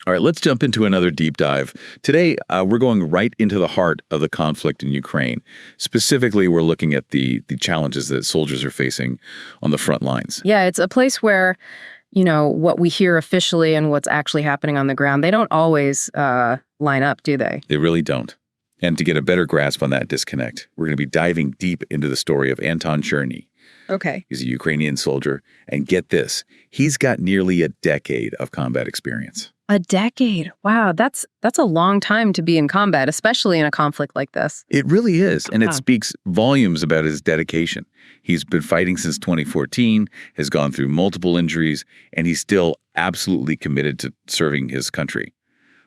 All right, let's jump into another deep dive. Today, we're going right into the heart of the conflict in Ukraine. Specifically, we're looking at the challenges that soldiers are facing on the front lines. Yeah, it's a place where, what we hear officially and what's actually happening on the ground, they don't always line up, do they? They really don't. And to get a better grasp on that disconnect, we're going to be diving deep into the story of Anton Cherny. Okay. He's a Ukrainian soldier, and get this, he's got nearly a decade of combat experience. A decade. Wow, that's a long time to be in combat, especially in a conflict like this. It really is, and it speaks volumes about his dedication. He's been fighting since 2014, has gone through multiple injuries, and he's still absolutely committed to serving his country.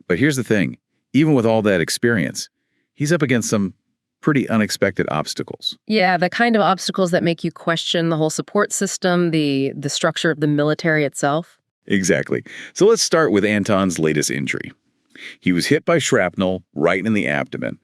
But here's the thing, even with all that experience, he's up against some pretty unexpected obstacles. Yeah, the kind of obstacles that make you question the whole support system, the structure of the military itself. Exactly. So let's start with Anton's latest injury. He was hit by shrapnel right in the abdomen,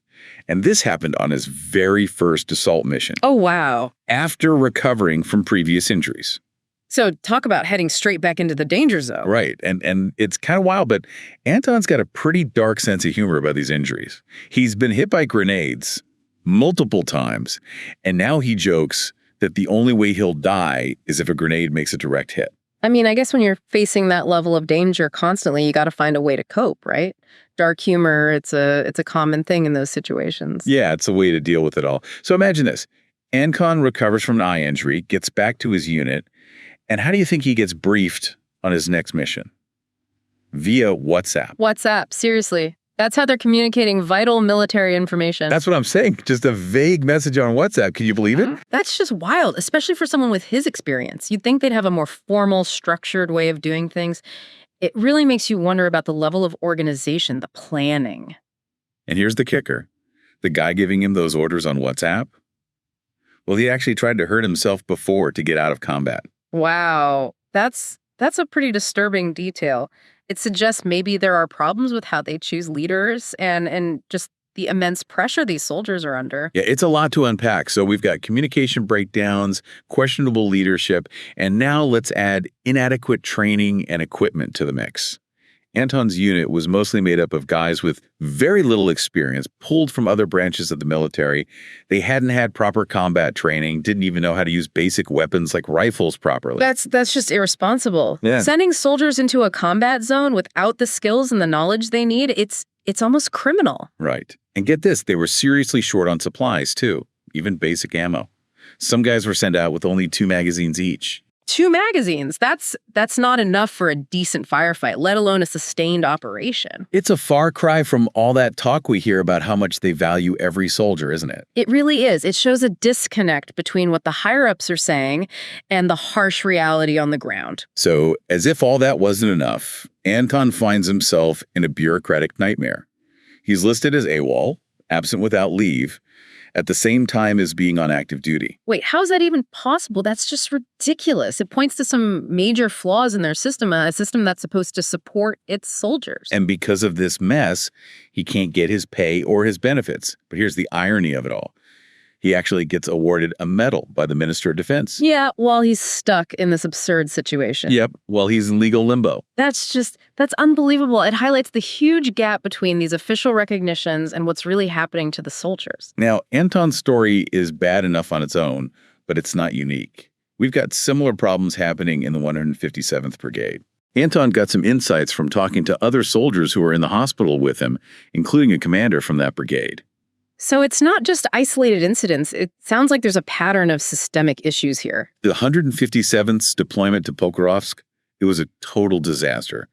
and this happened on his very first assault mission. Oh, wow. After recovering from previous injuries. So talk about heading straight back into the danger zone. Right. And it's kind of wild, but Anton's got a pretty dark sense of humor about these injuries. He's been hit by grenades multiple times, and now he jokes that the only way he'll die is if a grenade makes a direct hit. I mean, I guess when you're facing that level of danger constantly, you got to find a way to cope, right? Dark humor, it's a common thing in those situations. Yeah, it's a way to deal with it all. So imagine this. Anton recovers from an eye injury, gets back to his unit, and how do you think he gets briefed on his next mission? Via WhatsApp. WhatsApp, seriously. That's how they're communicating vital military information. That's what I'm saying. Just a vague message on WhatsApp. Can you believe it? That's just wild, especially for someone with his experience. You'd think they'd have a more formal, structured way of doing things. It really makes you wonder about the level of organization, the planning. And here's the kicker. The guy giving him those orders on WhatsApp, well, he actually tried to hurt himself before to get out of combat. Wow. That's a pretty disturbing detail. It suggests maybe there are problems with how they choose leaders and just the immense pressure these soldiers are under. Yeah, it's a lot to unpack. So we've got communication breakdowns, questionable leadership, and now let's add inadequate training and equipment to the mix. Anton's unit was mostly made up of guys with very little experience, pulled from other branches of the military. They hadn't had proper combat training, didn't even know how to use basic weapons like rifles properly. That's just irresponsible. Yeah. Sending soldiers into a combat zone without the skills and the knowledge they need, it's almost criminal. Right. And get this, they were seriously short on supplies, too, even basic ammo. Some guys were sent out with only 2 magazines each. 2 magazines. That's not enough for a decent firefight, let alone a sustained operation. It's a far cry from all that talk we hear about how much they value every soldier, isn't it? It really is. It shows a disconnect between what the higher-ups are saying and the harsh reality on the ground. So, as if all that wasn't enough, Anton finds himself in a bureaucratic nightmare. He's listed as AWOL, absent without leave, at the same time as being on active duty. Wait, how is that even possible? That's just ridiculous. It points to some major flaws in their system, a system that's supposed to support its soldiers. And because of this mess, he can't get his pay or his benefits. But here's the irony of it all. He actually gets awarded a medal by the Minister of Defense. Yeah, while he's stuck in this absurd situation. Yep, while he's in legal limbo. That's unbelievable. It highlights the huge gap between these official recognitions and what's really happening to the soldiers. Now, Anton's story is bad enough on its own, but it's not unique. We've got similar problems happening in the 157th Brigade. Anton got some insights from talking to other soldiers who were in the hospital with him, including a commander from that brigade. So it's not just isolated incidents. It sounds like there's a pattern of systemic issues here. The 157th's deployment to Pokrovsk, it was a total disaster.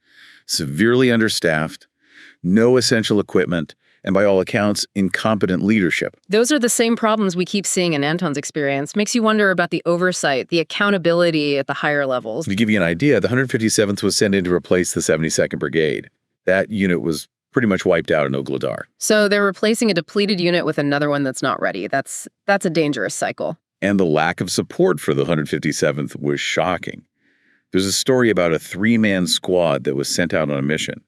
Severely understaffed, no essential equipment, and by all accounts, incompetent leadership. Those are the same problems we keep seeing in Anton's experience. Makes you wonder about the oversight, the accountability at the higher levels. To give you an idea, the 157th was sent in to replace the 72nd Brigade. That unit was pretty much wiped out in Ogledar. So they're replacing a depleted unit with another one that's not ready. That's a dangerous cycle. And the lack of support for the 157th was shocking. There's a story about a 3-man squad that was sent out on a mission.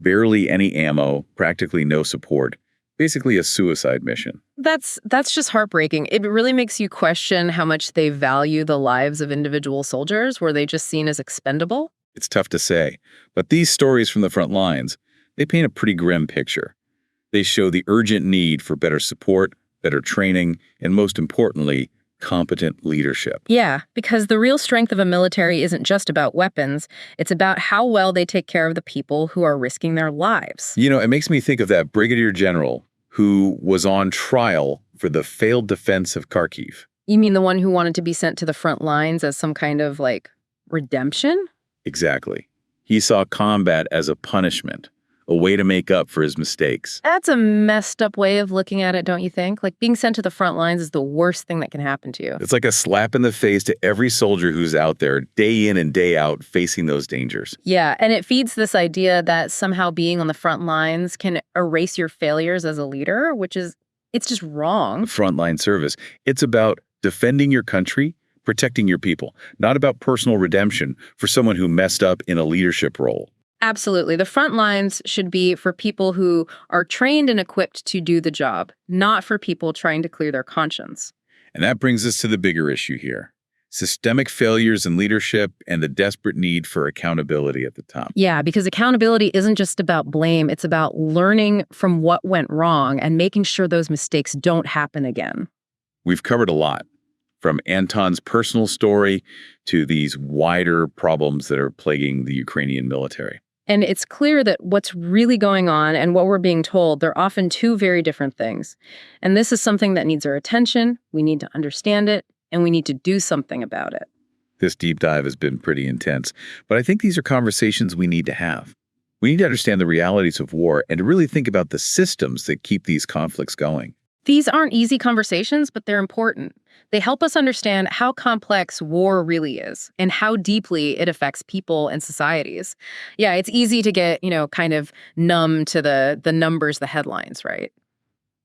Barely any ammo, practically no support. Basically a suicide mission. That's just heartbreaking. It really makes you question how much they value the lives of individual soldiers. Were they just seen as expendable? It's tough to say, but these stories from the front lines, they paint a pretty grim picture. They show the urgent need for better support, better training, and most importantly, competent leadership. Yeah, because the real strength of a military isn't just about weapons, it's about how well they take care of the people who are risking their lives. You know, it makes me think of that brigadier general who was on trial for the failed defense of Kharkiv. You mean the one who wanted to be sent to the front lines as some kind of, redemption? Exactly. He saw combat as a punishment, a way to make up for his mistakes. That's a messed up way of looking at it, don't you think? Like, being sent to the front lines is the worst thing that can happen to you. It's like a slap in the face to every soldier who's out there day in and day out facing those dangers. Yeah, and it feeds this idea that somehow being on the front lines can erase your failures as a leader, it's just wrong. Frontline service. It's about defending your country, protecting your people, not about personal redemption for someone who messed up in a leadership role. Absolutely. The front lines should be for people who are trained and equipped to do the job, not for people trying to clear their conscience. And that brings us to the bigger issue here. Systemic failures in leadership and the desperate need for accountability at the top. Yeah, because accountability isn't just about blame. It's about learning from what went wrong and making sure those mistakes don't happen again. We've covered a lot, from Anton's personal story to these wider problems that are plaguing the Ukrainian military. And it's clear that what's really going on and what we're being told, they're often two very different things. And this is something that needs our attention. We need to understand it, and we need to do something about it. This deep dive has been pretty intense, but I think these are conversations we need to have. We need to understand the realities of war and to really think about the systems that keep these conflicts going. These aren't easy conversations, but they're important. They help us understand how complex war really is and how deeply it affects people and societies. Yeah, it's easy to get, kind of numb to the numbers, the headlines, right?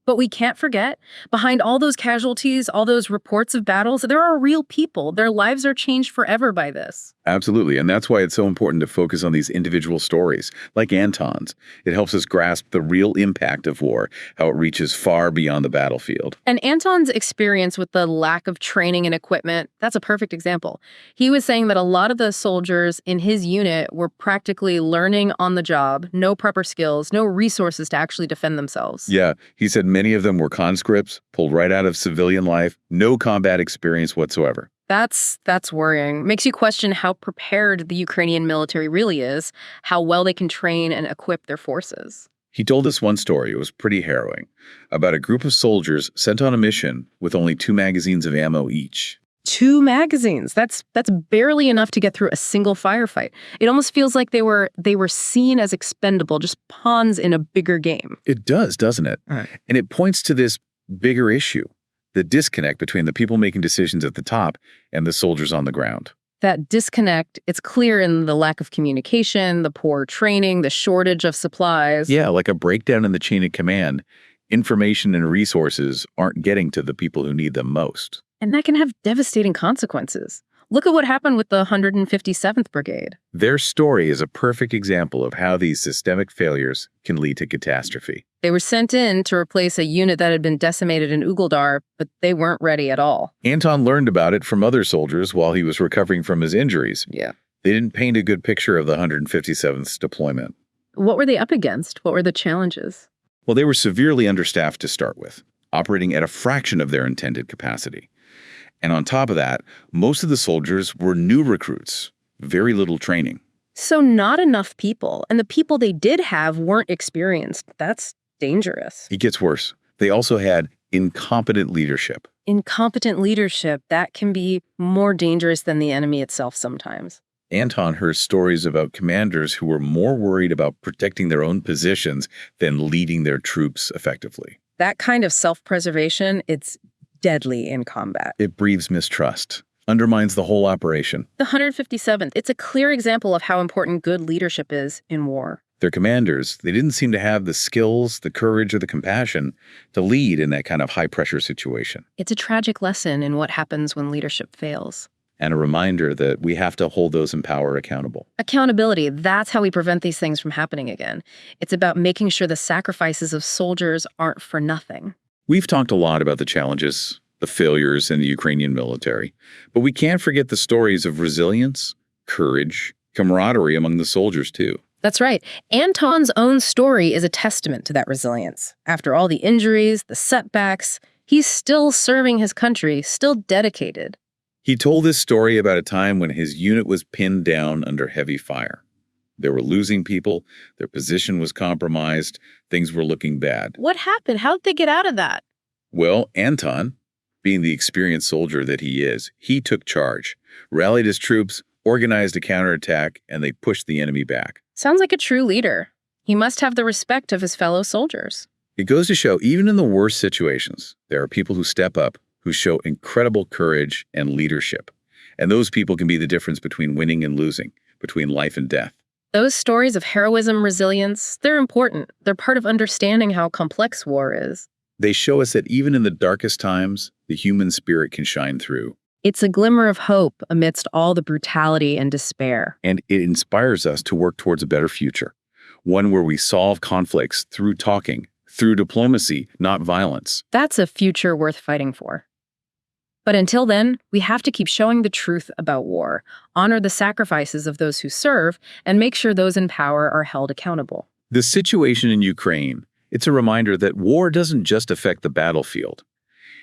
But we can't forget, behind all those casualties, all those reports of battles, there are real people. Their lives are changed forever by this. Absolutely, and that's why it's so important to focus on these individual stories, like Anton's. It helps us grasp the real impact of war, how it reaches far beyond the battlefield. And Anton's experience with the lack of training and equipment, that's a perfect example. He was saying that a lot of the soldiers in his unit were practically learning on the job, no prepper skills, no resources to actually defend themselves. Yeah, he said many of them were conscripts, pulled right out of civilian life, no combat experience whatsoever. That's worrying. Makes you question how prepared the Ukrainian military really is, how well they can train and equip their forces. He told us one story, it was pretty harrowing, about a group of soldiers sent on a mission with only 2 magazines of ammo each. 2 magazines. That's barely enough to get through a single firefight. It almost feels like they were seen as expendable, just pawns in a bigger game. It does, doesn't it? Right. And it points to this bigger issue, the disconnect between the people making decisions at the top and the soldiers on the ground. That disconnect, it's clear in the lack of communication, the poor training, the shortage of supplies. Yeah, like a breakdown in the chain of command. Information and resources aren't getting to the people who need them most. And that can have devastating consequences. Look at what happened with the 157th Brigade. Their story is a perfect example of how these systemic failures can lead to catastrophe. They were sent in to replace a unit that had been decimated in Ugeldar, but they weren't ready at all. Anton learned about it from other soldiers while he was recovering from his injuries. Yeah. They didn't paint a good picture of the 157th's deployment. What were they up against? What were the challenges? Well, they were severely understaffed to start with, operating at a fraction of their intended capacity. And on top of that, most of the soldiers were new recruits, very little training. So not enough people, and the people they did have weren't experienced. That's dangerous. It gets worse. They also had incompetent leadership. Incompetent leadership, that can be more dangerous than the enemy itself sometimes. Anton heard stories about commanders who were more worried about protecting their own positions than leading their troops effectively. That kind of self-preservation, it's deadly in combat. It breeds mistrust, undermines the whole operation. The 157th, it's a clear example of how important good leadership is in war. Their commanders, they didn't seem to have the skills, the courage, or the compassion to lead in that kind of high-pressure situation. It's a tragic lesson in what happens when leadership fails. And a reminder that we have to hold those in power accountable. Accountability, that's how we prevent these things from happening again. It's about making sure the sacrifices of soldiers aren't for nothing. We've talked a lot about the challenges, the failures in the Ukrainian military, but we can't forget the stories of resilience, courage, Camaraderie among the soldiers, too. That's right. Anton's own story is a testament to that resilience. After all the injuries, the setbacks, he's still serving his country, still dedicated. He told this story about a time when his unit was pinned down under heavy fire. They were losing people, their position was compromised, things were looking bad. What happened? How did they get out of that? Well, Anton, being the experienced soldier that he is, he took charge, rallied his troops, organized a counterattack, and they pushed the enemy back. Sounds like a true leader. He must have the respect of his fellow soldiers. It goes to show, even in the worst situations, there are people who step up, who show incredible courage and leadership. And those people can be the difference between winning and losing, between life and death. Those stories of heroism, resilience, they're important. They're part of understanding how complex war is. They show us that even in the darkest times, the human spirit can shine through. It's a glimmer of hope amidst all the brutality and despair. And it inspires us to work towards a better future, one where we solve conflicts through talking, through diplomacy, not violence. That's a future worth fighting for. But until then, we have to keep showing the truth about war, honor the sacrifices of those who serve, and make sure those in power are held accountable. The situation in Ukraine, it's a reminder that war doesn't just affect the battlefield.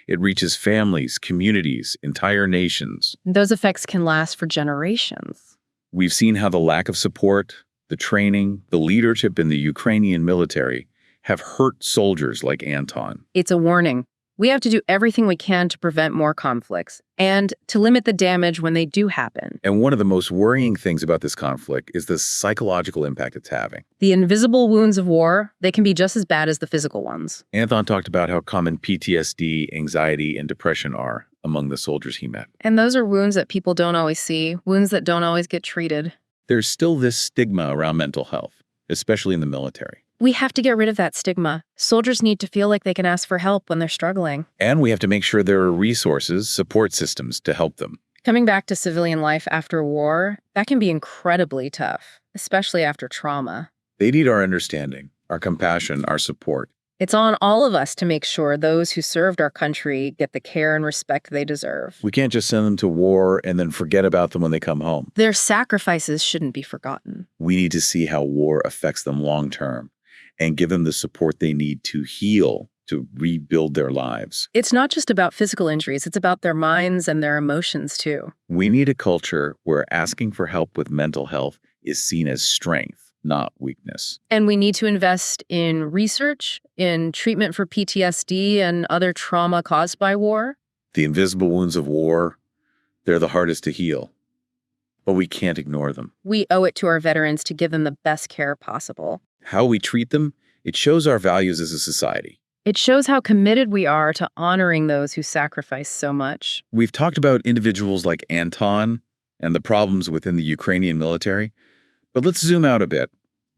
It reaches families, communities, entire nations. Those effects can last for generations. We've seen how the lack of support, the training, the leadership in the Ukrainian military have hurt soldiers like Anton. It's a warning. We have to do everything we can to prevent more conflicts and to limit the damage when they do happen. And one of the most worrying things about this conflict is the psychological impact it's having. The invisible wounds of war, they can be just as bad as the physical ones. Anton talked about how common PTSD, anxiety, and depression are among the soldiers he met. And those are wounds that people don't always see, wounds that don't always get treated. There's still this stigma around mental health, especially in the military. We have to get rid of that stigma. Soldiers need to feel like they can ask for help when they're struggling. And we have to make sure there are resources, support systems to help them. Coming back to civilian life after war, that can be incredibly tough, especially after trauma. They need our understanding, our compassion, our support. It's on all of us to make sure those who served our country get the care and respect they deserve. We can't just send them to war and then forget about them when they come home. Their sacrifices shouldn't be forgotten. We need to see how war affects them long term and give them the support they need to heal, to rebuild their lives. It's not just about physical injuries, it's about their minds and their emotions too. We need a culture where asking for help with mental health is seen as strength, not weakness. And we need to invest in research, in treatment for PTSD and other trauma caused by war. The invisible wounds of war, they're the hardest to heal, but we can't ignore them. We owe it to our veterans to give them the best care possible. How we treat them, it shows our values as a society. It shows how committed we are to honoring those who sacrifice so much. We've talked about individuals like Anton and the problems within the Ukrainian military, but let's zoom out a bit.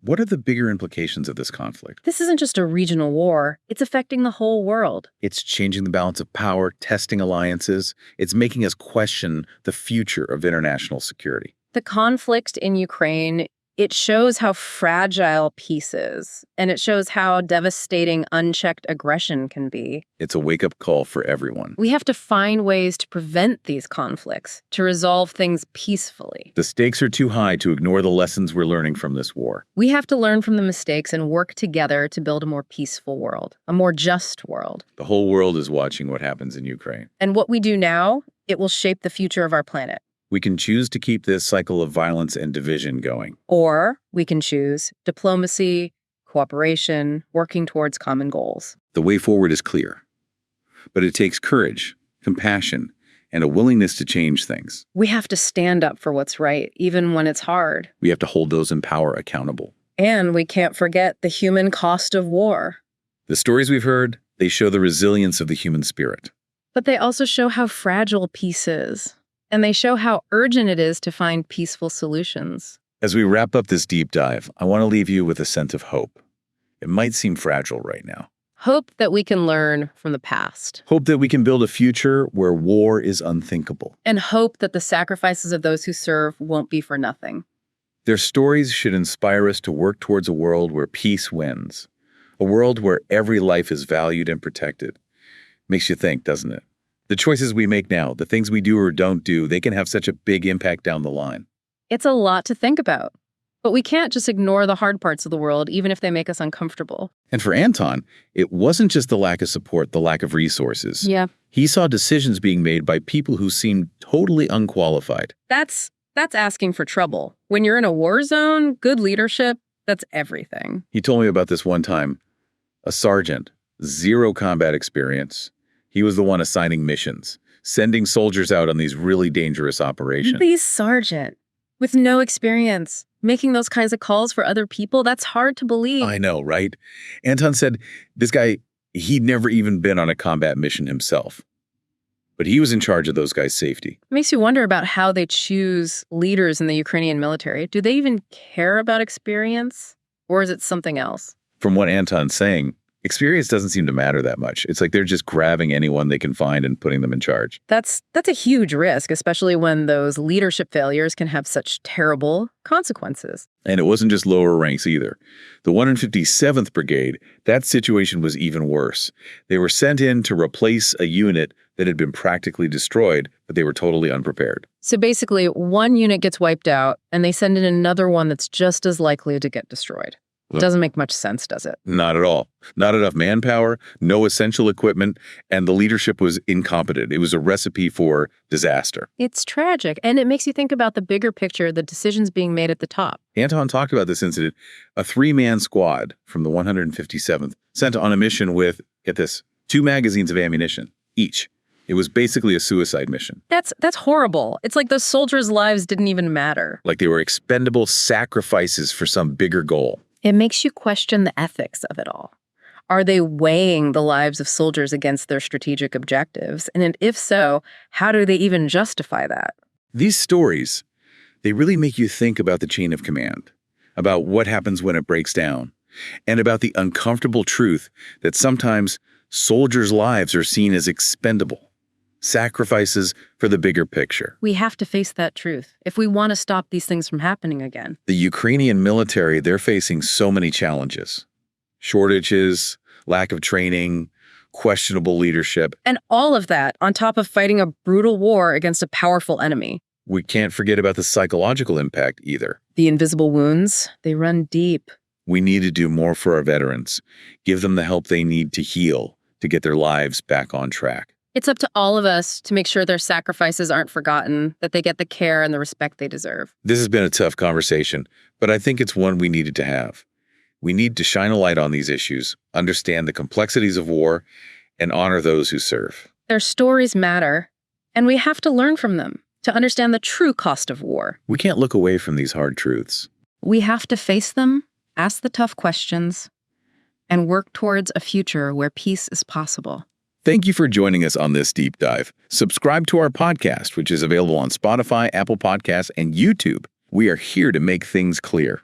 What are the bigger implications of this conflict? This isn't just a regional war. It's affecting the whole world. It's changing the balance of power, testing alliances. It's making us question the future of international security. The conflict in Ukraine, it shows how fragile peace is, and it shows how devastating unchecked aggression can be. It's a wake-up call for everyone. We have to find ways to prevent these conflicts, to resolve things peacefully. The stakes are too high to ignore the lessons we're learning from this war. We have to learn from the mistakes and work together to build a more peaceful world, a more just world. The whole world is watching what happens in Ukraine. And what we do now, it will shape the future of our planet. We can choose to keep this cycle of violence and division going. Or we can choose diplomacy, cooperation, working towards common goals. The way forward is clear, but it takes courage, compassion, and a willingness to change things. We have to stand up for what's right, even when it's hard. We have to hold those in power accountable. And we can't forget the human cost of war. The stories we've heard, they show the resilience of the human spirit. But they also show how fragile peace is. And they show how urgent it is to find peaceful solutions. As we wrap up this deep dive, I want to leave you with a sense of hope. It might seem fragile right now. Hope that we can learn from the past. Hope that we can build a future where war is unthinkable. And hope that the sacrifices of those who serve won't be for nothing. Their stories should inspire us to work towards a world where peace wins. A world where every life is valued and protected. Makes you think, doesn't it? The choices we make now, the things we do or don't do, they can have such a big impact down the line. It's a lot to think about. But we can't just ignore the hard parts of the world, even if they make us uncomfortable. And for Anton, it wasn't just the lack of support, the lack of resources. Yeah. He saw decisions being made by people who seemed totally unqualified. That's asking for trouble. When you're in a war zone, good leadership, that's everything. He told me about this one time. A sergeant, zero combat experience. He was the one assigning missions, sending soldiers out on these really dangerous operations. The sergeant, with no experience, making those kinds of calls for other people, that's hard to believe. I know, right? Anton said this guy, he'd never even been on a combat mission himself. But he was in charge of those guys' safety. It makes you wonder about how they choose leaders in the Ukrainian military. Do they even care about experience? Or is it something else? From what Anton's saying, experience doesn't seem to matter that much. It's like they're just grabbing anyone they can find and putting them in charge. That's a huge risk, especially when those leadership failures can have such terrible consequences. And it wasn't just lower ranks either. The 157th Brigade, that situation was even worse. They were sent in to replace a unit that had been practically destroyed, but they were totally unprepared. So basically, one unit gets wiped out, and they send in another one that's just as likely to get destroyed. Doesn't make much sense, does it? Not at all. Not enough manpower, no essential equipment, and the leadership was incompetent. It was a recipe for disaster. It's tragic, and it makes you think about the bigger picture, the decisions being made at the top. Anton talked about this incident. A 3-man squad from the 157th sent on a mission with, get this, 2 magazines of ammunition each. It was basically a suicide mission. That's horrible. It's like those soldiers' lives didn't even matter. Like they were expendable sacrifices for some bigger goal. It makes you question the ethics of it all. Are they weighing the lives of soldiers against their strategic objectives? And if so, how do they even justify that? These stories, they really make you think about the chain of command, about what happens when it breaks down, and about the uncomfortable truth that sometimes soldiers' lives are seen as expendable. Sacrifices for the bigger picture. We have to face that truth if we want to stop these things from happening again. The Ukrainian military, they're facing so many challenges. Shortages, lack of training, questionable leadership. And all of that on top of fighting a brutal war against a powerful enemy. We can't forget about the psychological impact either. The invisible wounds, they run deep. We need to do more for our veterans, give them the help they need to heal, to get their lives back on track. It's up to all of us to make sure their sacrifices aren't forgotten, that they get the care and the respect they deserve. This has been a tough conversation, but I think it's one we needed to have. We need to shine a light on these issues, understand the complexities of war, and honor those who serve. Their stories matter, and we have to learn from them to understand the true cost of war. We can't look away from these hard truths. We have to face them, ask the tough questions, and work towards a future where peace is possible. Thank you for joining us on this deep dive. Subscribe to our podcast, which is available on Spotify, Apple Podcasts, and YouTube. We are here to make things clear.